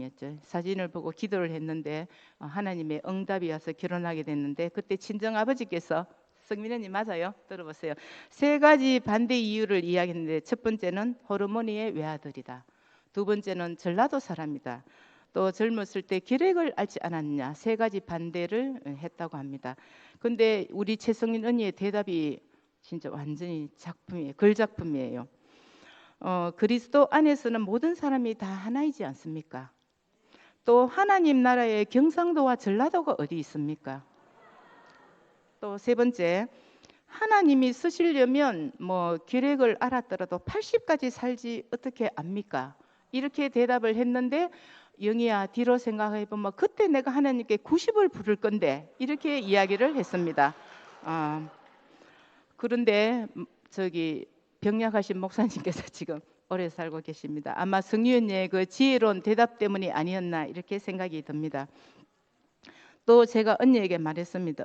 였죠. 사진을 보고 기도를 했는데 하나님의 응답이 와서 결혼하게 됐는데, 그때 친정 아버지께서, 성민언니 맞아요? 들어보세요. 세 가지 반대 이유를 이야기했는데, 첫 번째는 호르몬이의 외아들이다. 두 번째는 전라도 사람이다. 또 젊었을 때 계획을 알지 않았느냐. 세 가지 반대를 했다고 합니다. 근데 우리 최성민 언니의 대답이 진짜 완전히 작품이에요. 글작품이에요. 그리스도 안에서는 모든 사람이 다 하나이지 않습니까? 또 하나님 나라의 경상도와 전라도가 어디 있습니까? 또 세 번째, 하나님이 쓰시려면 계획을 알았더라도 80까지 살지 어떻게 압니까? 이렇게 대답을 했는데, 영희야 뒤로 생각해보면 그때 내가 하나님께 90을 부를 건데, 이렇게 이야기를 했습니다. 그런데 저기 병약하신 목사님께서 지금 오래 살고 계십니다. 아마 성유언니의 그 지혜로운 대답 때문이 아니었나 이렇게 생각이 듭니다. 또 제가 언니에게 말했습니다.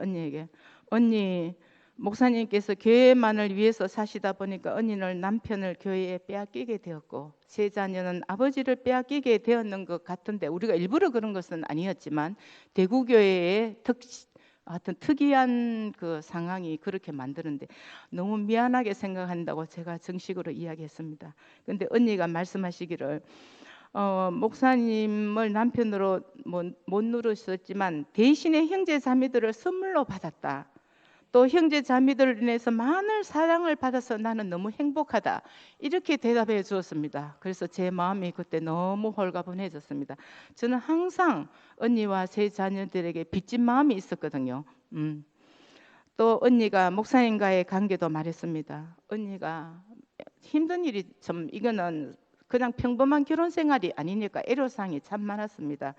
언니, 목사님께서 교회만을 위해서 사시다 보니까 언니는 남편을 교회에 빼앗기게 되었고 세 자녀는 아버지를 빼앗기게 되었는 것 같은데, 우리가 일부러 그런 것은 아니었지만 대구교회의 하여튼 특이한 그 상황이 그렇게 만드는데 너무 미안하게 생각한다고 제가 정식으로 이야기했습니다. 근데 언니가 말씀하시기를 목사님을 남편으로 못 누르셨지만 대신에 형제 자매들을 선물로 받았다. 또 형제 자매들을 인해서 많은 사랑을 받아서 나는 너무 행복하다. 이렇게 대답해 주었습니다. 그래서 제 마음이 그때 너무 홀가분해졌습니다. 저는 항상 언니와 세 자녀들에게 빚진 마음이 있었거든요. 또 언니가 목사님과의 관계도 말했습니다. 언니가 힘든 일이 좀, 이거는 그냥 평범한 결혼 생활이 아니니까 애로사항이 참 많았습니다.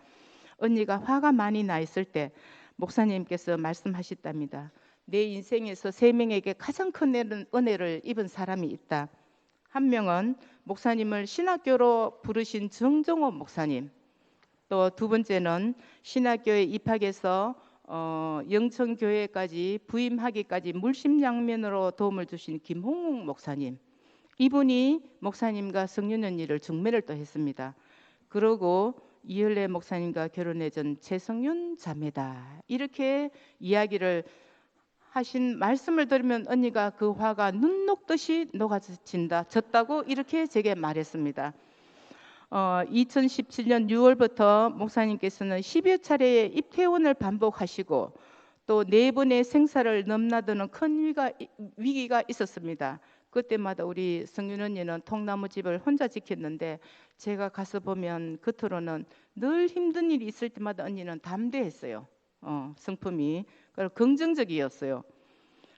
언니가 화가 많이 나 있을 때 목사님께서 말씀하셨답니다. 내 인생에서 세 명에게 가장 큰 은혜를 입은 사람이 있다. 한 명은 목사님을 신학교로 부르신 정종호 목사님, 또 두 번째는 신학교에 입학해서 영천교회까지 부임하기까지 물심양면으로 도움을 주신 김홍웅 목사님, 이분이 목사님과 성윤 언니를 중매를 또 했습니다. 그러고 이열래 목사님과 결혼해준 최성윤 자매다. 이렇게 이야기를 하신 말씀을 들으면 언니가 그 화가 눈 녹듯이 녹아진다, 졌다고 이렇게 제게 말했습니다. 2017년 6월부터 목사님께서는 10여 차례의 입퇴원을 반복하시고 또 4번의 생사를 넘나드는 큰 위기가 있었습니다. 그때마다 우리 성윤 언니는 통나무집을 혼자 지켰는데, 제가 가서 보면 겉으로는 늘 힘든 일이 있을 때마다 언니는 담대했어요. 성품이 긍정적이었어요.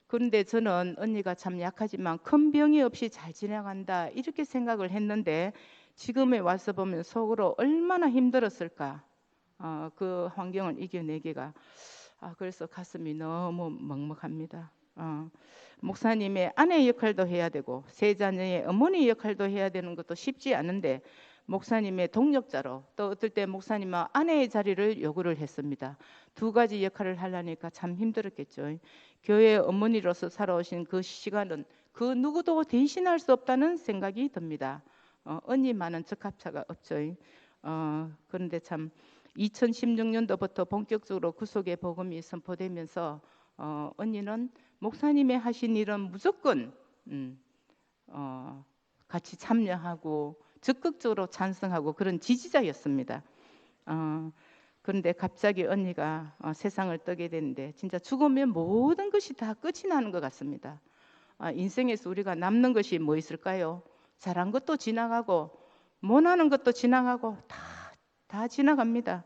그런데 저는 언니가 참 약하지만 큰 병이 없이 잘 지나간다 이렇게 생각을 했는데, 지금에 와서 보면 속으로 얼마나 힘들었을까. 그 환경을 이겨내기가. 그래서 가슴이 너무 먹먹합니다. 목사님의 아내 역할도 해야 되고 세 자녀의 어머니 역할도 해야 되는 것도 쉽지 않은데, 목사님의 동력자로, 또 어떨 때 목사님은 아내의 자리를 요구를 했습니다. 두 가지 역할을 하려니까 참 힘들었겠죠. 교회 어머니로서 살아오신 그 시간은 그 누구도 대신할 수 없다는 생각이 듭니다. 언니만은 적합차가 없죠. 그런데 참 2016년도부터 본격적으로 구속의 복음이 선포되면서 언니는 목사님의 하신 일은 무조건 같이 참여하고 적극적으로 찬성하고 그런 지지자였습니다. 그런데 갑자기 언니가 세상을 떠게 되는데, 진짜 죽으면 모든 것이 다 끝이 나는 것 같습니다. 인생에서 우리가 남는 것이 뭐 있을까요? 잘한 것도 지나가고 못하는 것도 지나가고 다 지나갑니다.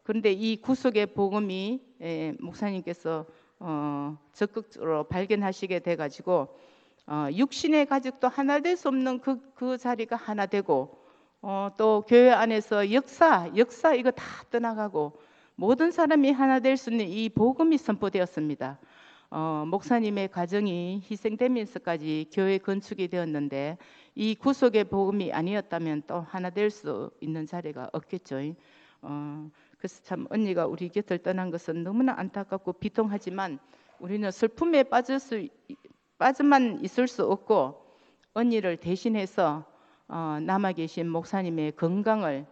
그런데 이 구속의 복음이 목사님께서 적극적으로 발견하시게 돼가지고 육신의 가족도 하나 될 수 없는 그 자리가 하나 되고, 또 교회 안에서 역사 이거 다 떠나가고 모든 사람이 하나 될 수 있는 이 복음이 선포되었습니다. 목사님의 가정이 희생되면서까지 교회 건축이 되었는데, 이 구속의 복음이 아니었다면 또 하나 될 수 있는 자리가 없겠죠. 그래서 참 언니가 우리 곁을 떠난 것은 너무나 안타깝고 비통하지만, 우리는 슬픔에 빠져만 있을 수 없고 언니를 대신해서 남아 계신 목사님의 건강을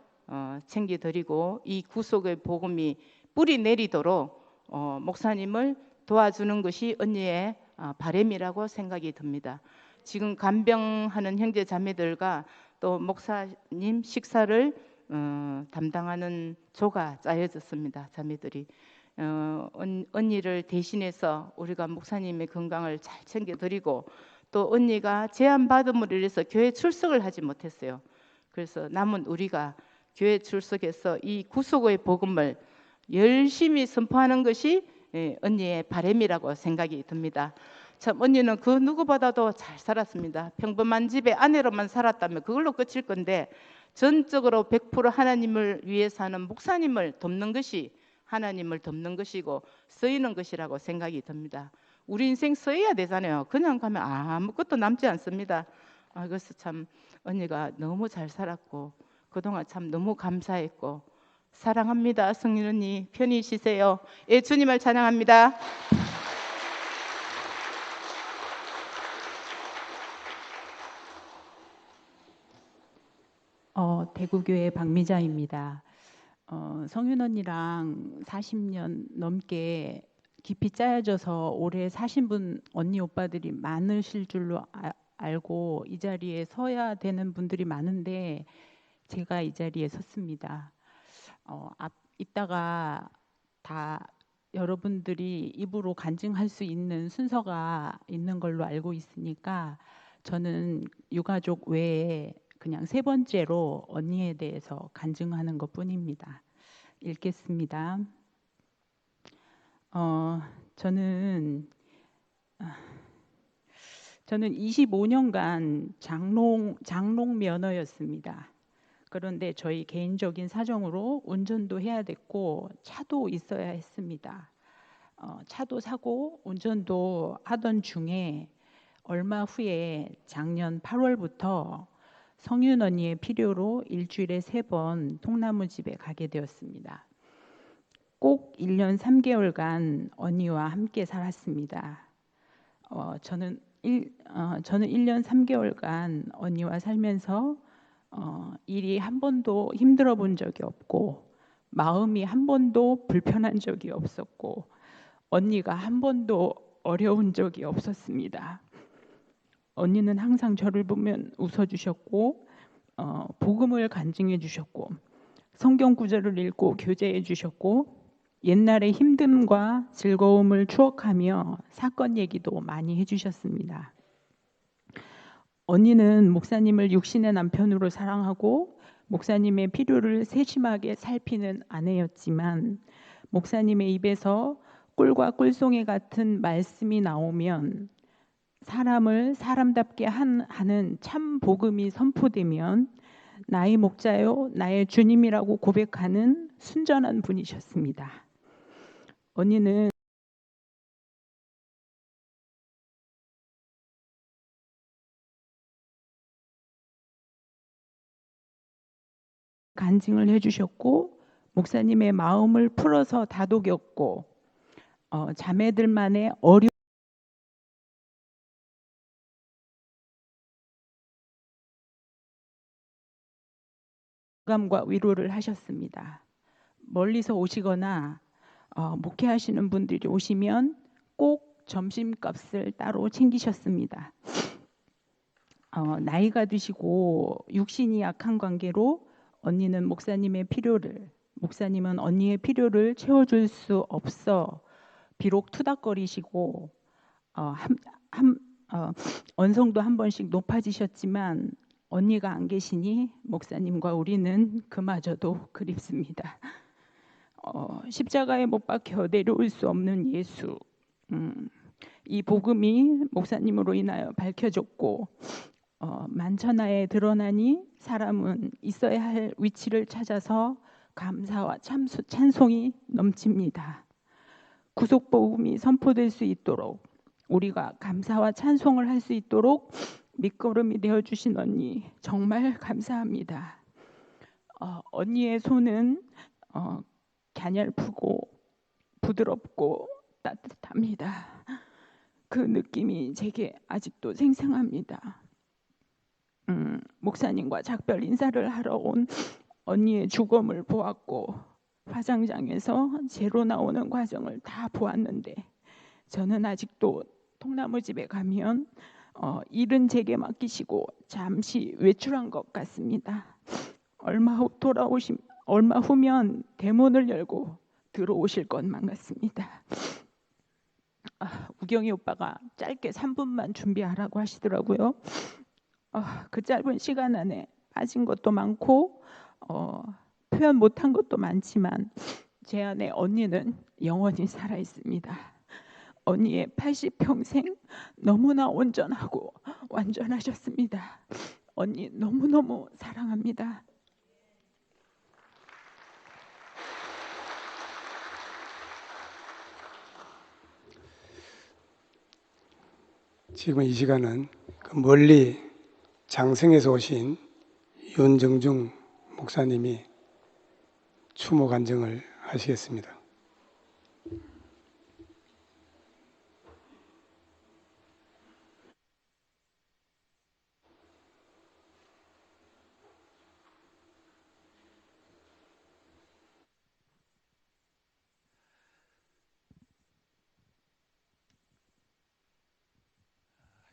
챙겨드리고 이 구속의 복음이 뿌리 내리도록 목사님을 도와주는 것이 언니의 바람이라고 생각이 듭니다. 지금 간병하는 형제 자매들과 또 목사님 식사를 담당하는 조가 짜여졌습니다. 자매들이 언니를 대신해서 우리가 목사님의 건강을 잘 챙겨드리고 또 언니가 제안받음으로 인해서 교회 출석을 하지 못했어요. 그래서 남은 우리가 교회 출석해서 이 구속의 복음을 열심히 선포하는 것이 언니의 바람이라고 생각이 듭니다. 참 언니는 그 누구보다도 잘 살았습니다. 평범한 집에 아내로만 살았다면 그걸로 끝일 건데 전적으로 100% 하나님을 위해 사는 목사님을 돕는 것이 하나님을 돕는 것이고 쓰이는 것이라고 생각이 듭니다. 우리 인생 쓰여야 되잖아요. 그냥 가면 아무것도 남지 않습니다. 그래서 참 언니가 너무 잘 살았고 그동안 참 너무 감사했고 사랑합니다. 성린 언니 편히 쉬세요. 예, 주님을 찬양합니다. 대구교회 박미자입니다. 성윤 언니랑 40년 넘게 깊이 짜여져서 오래 사신 분 언니 오빠들이 많으실 줄로 알고 이 자리에 서야 되는 분들이 많은데 제가 이 자리에 섰습니다. 이따가 다 여러분들이 입으로 간증할 수 있는 순서가 있는 걸로 알고 있으니까 저는 유가족 외에 그냥 세 번째로 언니에 대해서 간증하는 것뿐입니다. 읽겠습니다. 저는 25년간 장롱 면허였습니다. 그런데 저희 개인적인 사정으로 운전도 해야 됐고 차도 있어야 했습니다. 차도 사고 운전도 하던 중에 얼마 후에 작년 8월부터 성윤 언니의 필요로 일주일에 3번 통나무 집에 가게 되었습니다. 꼭 1년 3개월간 언니와 함께 살았습니다. 저는 1년 3개월간 언니와 살면서 일이 한 번도 힘들어 본 적이 없고 마음이 한 번도 불편한 적이 없었고 언니가 한 번도 어려운 적이 없었습니다. 언니는 항상 저를 보면 웃어주셨고 복음을 간증해 주셨고 성경 구절을 읽고 교제해 주셨고 옛날의 힘듦과 즐거움을 추억하며 사건 얘기도 많이 해주셨습니다. 언니는 목사님을 육신의 남편으로 사랑하고 목사님의 필요를 세심하게 살피는 아내였지만 목사님의 입에서 꿀과 꿀송이 같은 말씀이 나오면 사람을 사람답게 하는 참 복음이 선포되면 나의 목자요 나의 주님이라고 고백하는 순전한 분이셨습니다. 언니는 간증을 해주셨고 목사님의 마음을 풀어서 다독였고 자매들만의 어려움과 위로를 하셨습니다. 멀리서 오시거나 목회하시는 분들이 오시면 꼭 점심값을 따로 챙기셨습니다. 나이가 드시고 육신이 약한 관계로 언니는 목사님은 언니의 필요를 채워줄 수 없어 비록 투닥거리시고 언성도 한 번씩 높아지셨지만 언니가 안 계시니 목사님과 우리는 그마저도 그립습니다. 십자가에 못 박혀 내려올 수 없는 예수, 이 복음이 목사님으로 인하여 밝혀졌고 만천하에 드러나니 사람은 있어야 할 위치를 찾아서 감사와 찬송이 넘칩니다. 구속복음이 선포될 수 있도록 우리가 감사와 찬송을 할 수 있도록 밑거름이 되어주신 언니 정말 감사합니다. 언니의 손은 갸냘프고 부드럽고 따뜻합니다. 그 느낌이 제게 아직도 생생합니다. 목사님과 작별 인사를 하러 온 언니의 죽음을 보았고 화장장에서 제로 나오는 과정을 다 보았는데 저는 아직도 통나무 집에 가면 일은 제게 맡기시고 잠시 외출한 것 같습니다. 얼마 후면 대문을 열고 들어오실 것만 같습니다. 우경이 오빠가 짧게 3분만 준비하라고 하시더라고요. 그 짧은 시간 안에 빠진 것도 많고 표현 못한 것도 많지만 제 안에 언니는 영원히 살아 있습니다. 언니의 80평생 너무나 온전하고 완전하셨습니다. 언니 너무너무 사랑합니다. 지금 이 시간은 그 멀리 장성에서 오신 윤정중 목사님이 추모 간증을 하시겠습니다.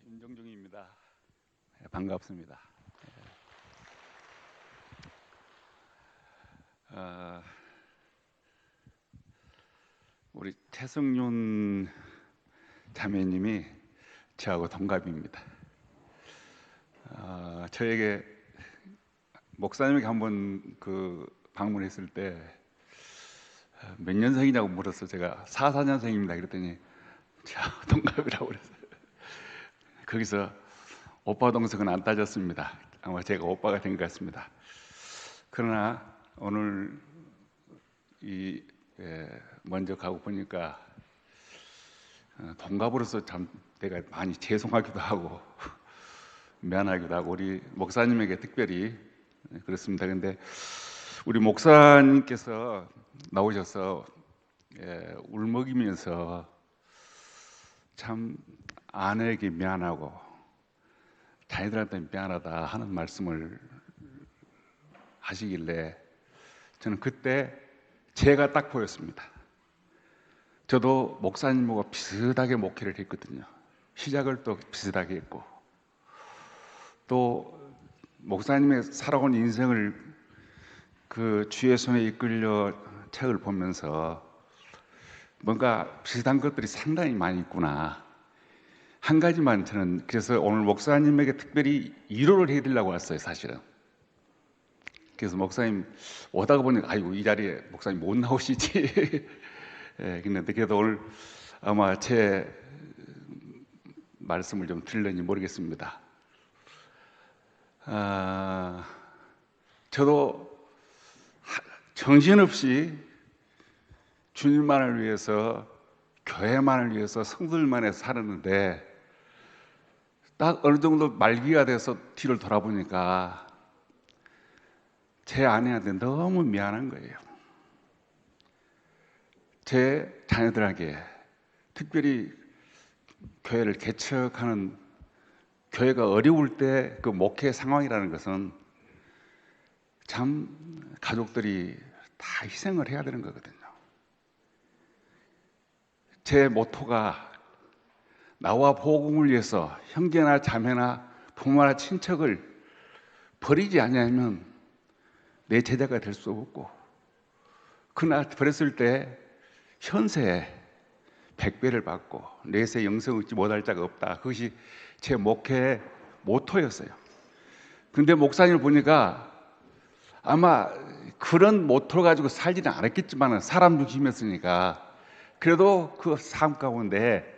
윤정중입니다. 반갑습니다. 우리 태성윤 자매님이 저하고 동갑입니다. 저에게 목사님에게 한번 방문했을 때 몇 년생이냐고 물었어. 제가 44년생입니다. 그랬더니 저하고 동갑이라고 그랬어요. 거기서 오빠 동생은 안 따졌습니다. 아마 제가 오빠가 된 것 같습니다. 그러나 오늘 먼저 가고 보니까 동갑으로서 참 내가 많이 죄송하기도 하고 미안하기도 하고 우리 목사님에게 특별히 그렇습니다. 그런데 우리 목사님께서 나오셔서 울먹이면서 참 아내에게 미안하고 자녀들한테 미안하다 하는 말씀을 하시길래 저는 그때 제가 딱 보였습니다. 저도 목사님하고 비슷하게 목회를 했거든요. 시작을 또 비슷하게 했고 또 목사님의 살아온 인생을 그 주의 손에 이끌려 책을 보면서 뭔가 비슷한 것들이 상당히 많이 있구나. 한 가지만 저는 그래서 오늘 목사님에게 특별히 위로를 해드리려고 왔어요, 사실은. 그래서 목사님 오다가 보니까 아이고 이 자리에 목사님 못 나오시지. 근데 그래도 오늘 아마 제 말씀을 좀 들을는지 모르겠습니다. 저도 정신없이 주님만을 위해서 교회만을 위해서 성도들만 해서 살았는데 딱 어느 정도 말기가 돼서 뒤를 돌아보니까 제 아내한테 너무 미안한 거예요. 제 자녀들에게 특별히 교회를 개척하는 교회가 어려울 때 그 목회 상황이라는 것은 참 가족들이 다 희생을 해야 되는 거거든요. 제 모토가 나와 복음을 위해서 형제나 자매나 부모나 친척을 버리지 않으면 내 제자가 될 수 없고 그날 버렸을 때 현세에 100배를 받고 내세 영생 얻지 못할 자가 없다. 그것이 제 목회의 모토였어요. 근데 목사님을 보니까 아마 그런 모토를 가지고 살지는 않았겠지만 사람 중심이었으니까 그래도 그 삶 가운데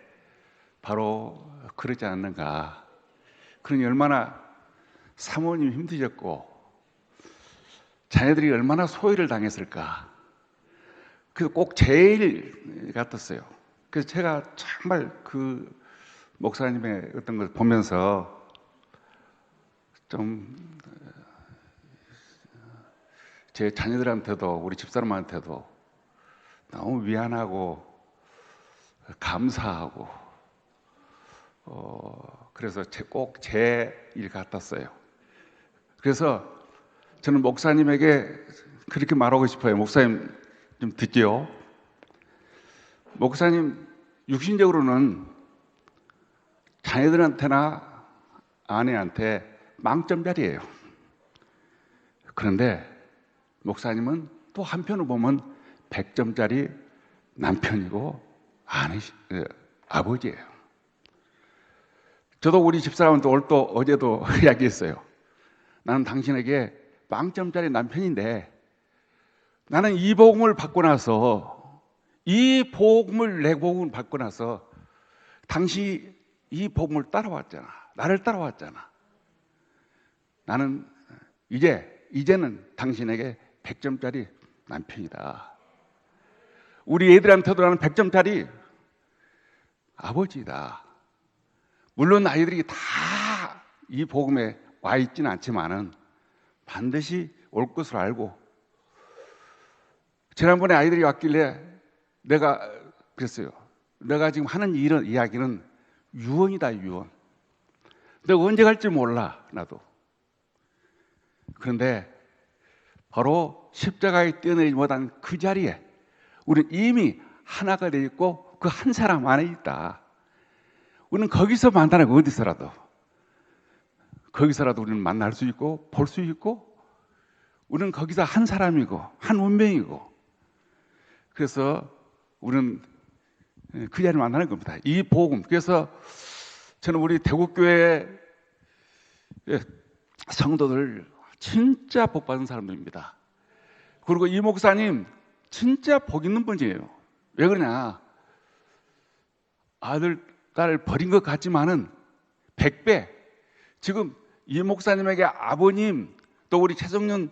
바로 그러지 않는가. 그러니 얼마나 사모님이 힘드셨고 자녀들이 얼마나 소외를 당했을까. 그래서 꼭 제일 같았어요. 그래서 제가 정말 그 목사님의 어떤 걸 보면서 좀 제 자녀들한테도 우리 집사람한테도 너무 미안하고 감사하고 그래서 꼭 제 일 같았어요. 그래서 저는 목사님에게 그렇게 말하고 싶어요. 목사님 좀 듣지요. 목사님 육신적으로는 자녀들한테나 아내한테 망점자리예요. 그런데 목사님은 또 한편으로 보면 100점짜리 남편이고 아버지예요. 저도 우리 집사람한테 어제도 이야기했어요. 나는 당신에게 빵점짜리 남편인데 나는 이 복음을 받고 나서 내 복음을 받고 나서 당시 이 복음을 따라왔잖아. 나를 따라왔잖아. 나는 이제는 당신에게 100점짜리 남편이다. 우리 애들한테도 나는 100점짜리 아버지다. 물론 아이들이 다 이 복음에 와 있지는 않지만은 반드시 올 것을 알고, 지난번에 아이들이 왔길래 내가 그랬어요. 내가 지금 하는 이야기는 유언이다, 유언. 내가 언제 갈지 몰라, 나도. 그런데 바로 십자가에 뛰어내리지 못한 그 자리에 우리는 이미 하나가 되어 있고 그 한 사람 안에 있다. 우리는 거기서 만나는 거, 거기서라도 우리는 만날 수 있고 볼 수 있고, 우리는 거기서 한 사람이고 한 운명이고, 그래서 우리는 그 자리를 만나는 겁니다. 이 복음. 그래서 저는 우리 대구교회 성도들 진짜 복 받은 사람들입니다. 그리고 이 목사님 진짜 복 있는 분이에요. 왜 그러냐? 아들, 딸을 버린 것 같지만은 100배, 지금 이 목사님에게 아버님, 또 우리 최성윤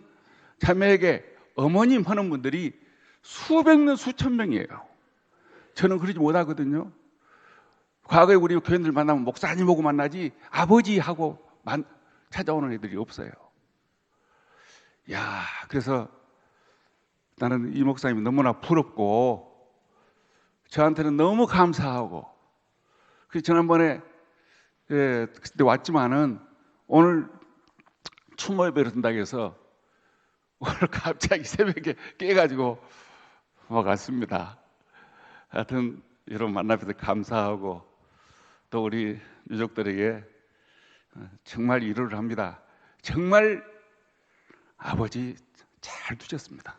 자매에게 어머님 하는 분들이 수백 명, 수천 명이에요. 저는 그러지 못하거든요. 과거에 우리 교인들 만나면 목사님하고 만나지 아버지하고 찾아오는 애들이 없어요. 야, 그래서 나는 이 목사님이 너무나 부럽고 저한테는 너무 감사하고, 그래서 지난번에 그때 왔지만은 오늘 추모 예배를 든다고 해서 오늘 갑자기 새벽에 깨가지고 왔습니다. 하여튼 여러분 만나서 감사하고, 또 우리 유족들에게 정말 위로를 합니다. 정말 아버지 잘 두셨습니다.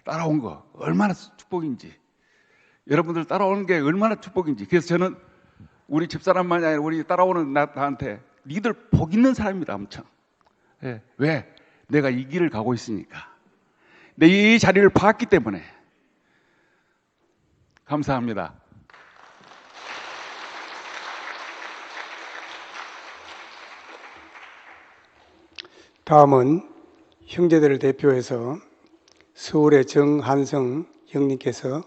따라온 거 얼마나 축복인지, 여러분들 따라오는 게 얼마나 축복인지. 그래서 저는 우리 집사람만이 아니라 우리 따라오는 나한테 니들 복 있는 사람이다, 엄청. 왜? 내가 이 길을 가고 있으니까. 내 이 자리를 봤기 때문에. 감사합니다. 다음은 형제들을 대표해서 서울의 정한성 형님께서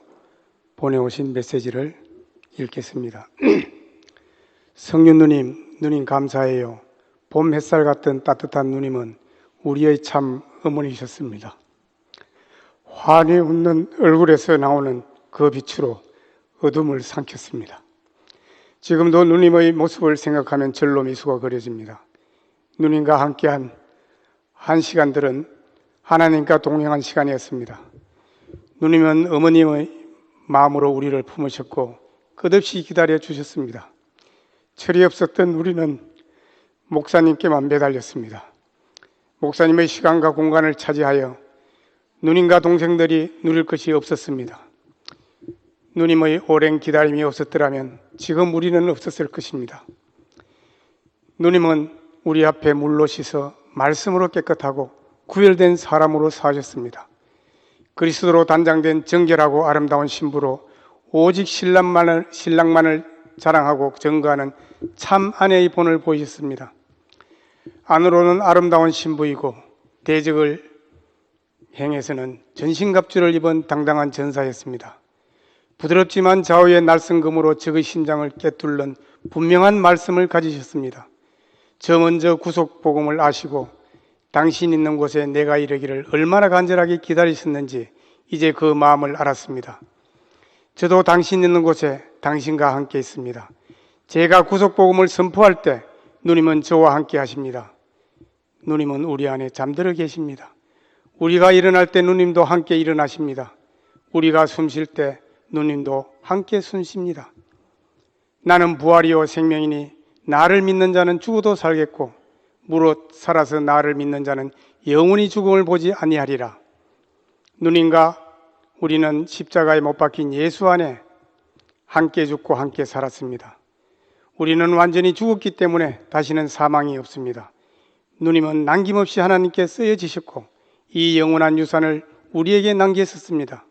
보내오신 메시지를 읽겠습니다. 성윤 누님 감사해요. 봄 햇살 같은 따뜻한 누님은 우리의 참 어머니셨습니다. 환히 웃는 얼굴에서 나오는 그 빛으로 어둠을 삼켰습니다. 지금도 누님의 모습을 생각하면 절로 미소가 그려집니다. 누님과 함께한 한 시간들은 하나님과 동행한 시간이었습니다. 누님은 어머님의 마음으로 우리를 품으셨고 끝없이 기다려 주셨습니다. 철이 없었던 우리는 목사님께만 매달렸습니다. 목사님의 시간과 공간을 차지하여 누님과 동생들이 누릴 것이 없었습니다. 누님의 오랜 기다림이 없었더라면 지금 우리는 없었을 것입니다. 누님은 우리 앞에 물로 씻어 말씀으로 깨끗하고 구별된 사람으로 사셨습니다. 그리스도로 단장된 정결하고 아름다운 신부로 오직 신랑만을 자랑하고 증거하는 참 아내의 본을 보이셨습니다. 안으로는 아름다운 신부이고 대적을 행해서는 전신갑주를 입은 당당한 전사였습니다. 부드럽지만 좌우의 날성금으로 적의 심장을 꿰뚫는 분명한 말씀을 가지셨습니다. 저 먼저 구속복음을 아시고 당신 있는 곳에 내가 이르기를 얼마나 간절하게 기다리셨는지 이제 그 마음을 알았습니다. 저도 당신 있는 곳에 당신과 함께 있습니다. 제가 구속복음을 선포할 때 누님은 저와 함께 하십니다. 누님은 우리 안에 잠들어 계십니다. 우리가 일어날 때 누님도 함께 일어나십니다. 우리가 숨 쉴 때 누님도 함께 숨 쉽니다. 나는 부활이요 생명이니 나를 믿는 자는 죽어도 살겠고 무릇 살아서 나를 믿는 자는 영원히 죽음을 보지 아니하리라. 누님과 우리는 십자가에 못 박힌 예수 안에 함께 죽고 함께 살았습니다. 우리는 완전히 죽었기 때문에 다시는 사망이 없습니다. 누님은 남김없이 하나님께 쓰여지셨고 이 영원한 유산을 우리에게 남겼었습니다.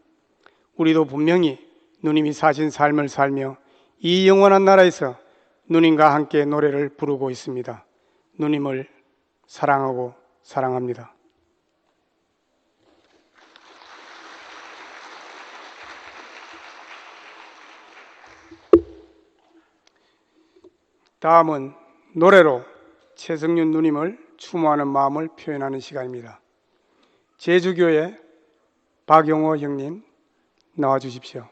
우리도 분명히 누님이 사신 삶을 살며 이 영원한 나라에서 누님과 함께 노래를 부르고 있습니다. 누님을 사랑하고 사랑합니다. 다음은 노래로 최성윤 누님을 추모하는 마음을 표현하는 시간입니다. 제주교회 박용호 형님 나와 주십시오.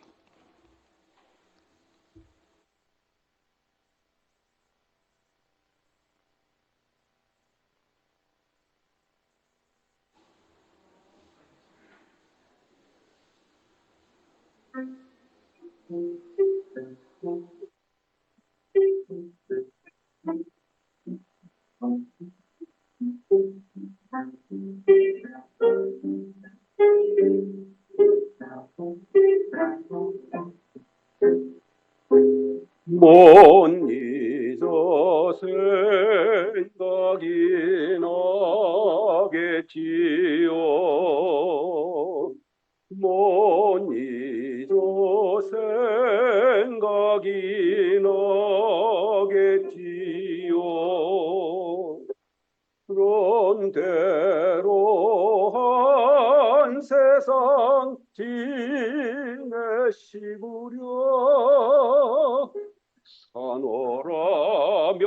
못 잊어 생각이 나겠지요. 못 잊어 생각이 나겠지요. 그런대로 한 세상 지내시구려 사노라면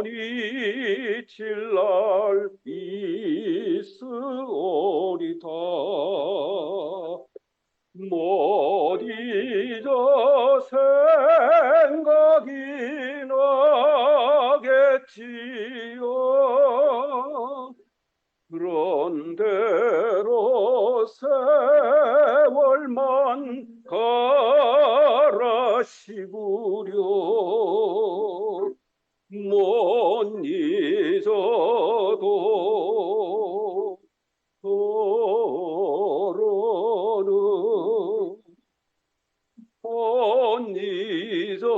잊힐 날 있으오리다. 못 잊어 생각이 나겠지요. 그런대로 세월만 가라시구려 못 잊어도 도로는 못 잊어도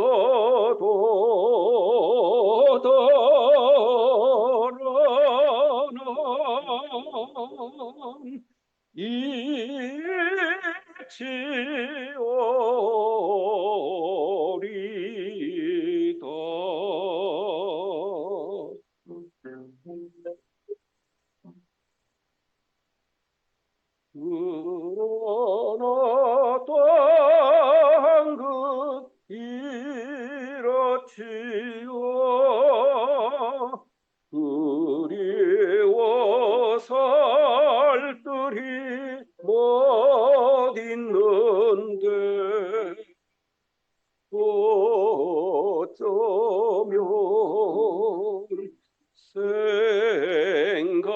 도로는 잊지오리다. 그러나 땅끝 이렇지요. 그리워 살뜰히 못 있는데 어쩌면 생각이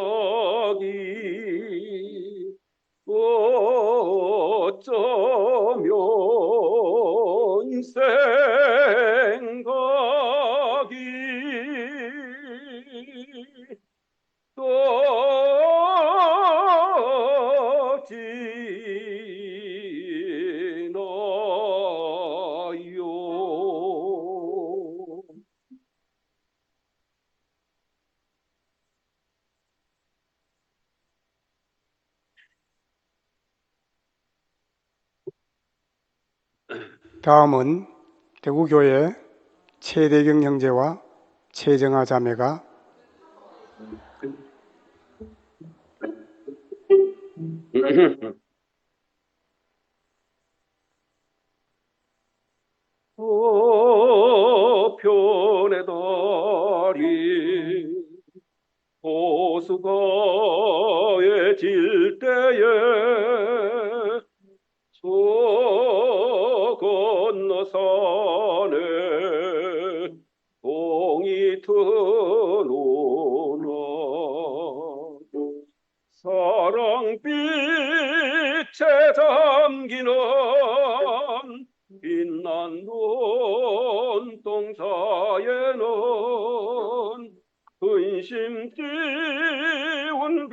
어쩌면 생각이 떠지나요. 다음은 대구교회 최대경 형제와 최정아 자매가 편의 달이 호수가에 질 때에 저 건너 산에 동이 트노나 햇빛에 잠기는 빛난 눈동자에는 근심 띄운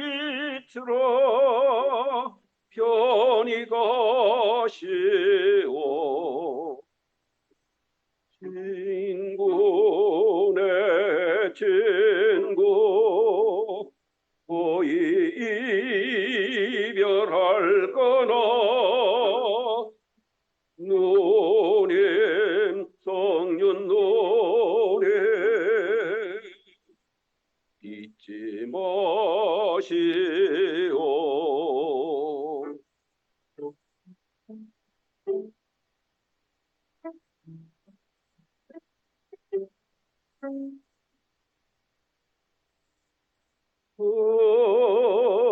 빛으로 편히 가시오. 친구네 친구 거의 이별할 거나 누님 성윤 누님 잊지 마시오.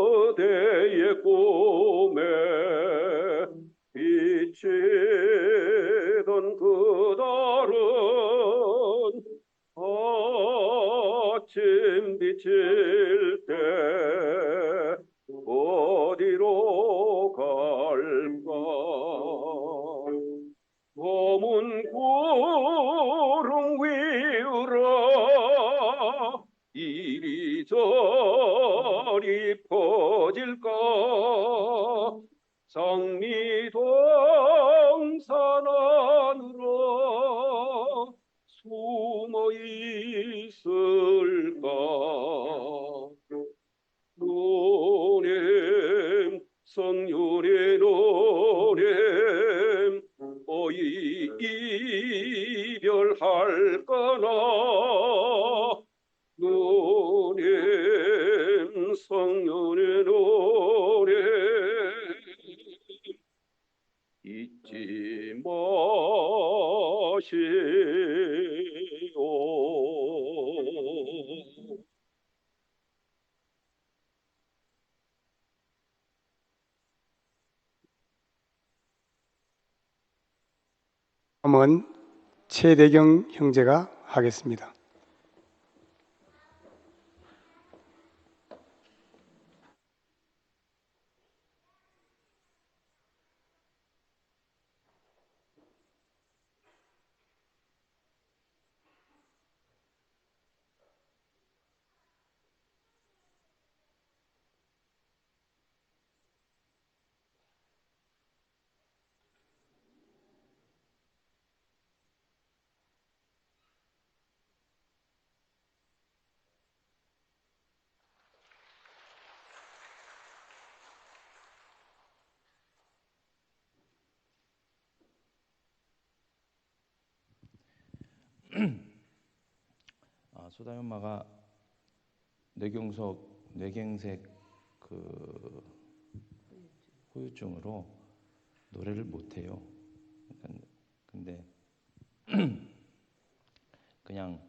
그대의 꿈에 비치던 그달은 아침 비칠 때 어디로 갈까. 검은 구름 위로 이리저리 퍼질까. 장미동산 안으로 숨어 있을까. 누님 성윤의 누님 어이 이별할 거나 누님 성윤의 누님 잊지 마시오. 다음은 최대경 형제가 하겠습니다. 소다이 엄마가 뇌경색 그 후유증으로 노래를 못해요. 근데 그냥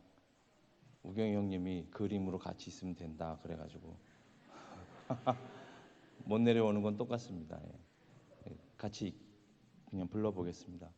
우경이 형님이 그림으로 같이 있으면 된다 그래가지고 못 내려오는 건 똑같습니다. 예. 같이 그냥 불러보겠습니다.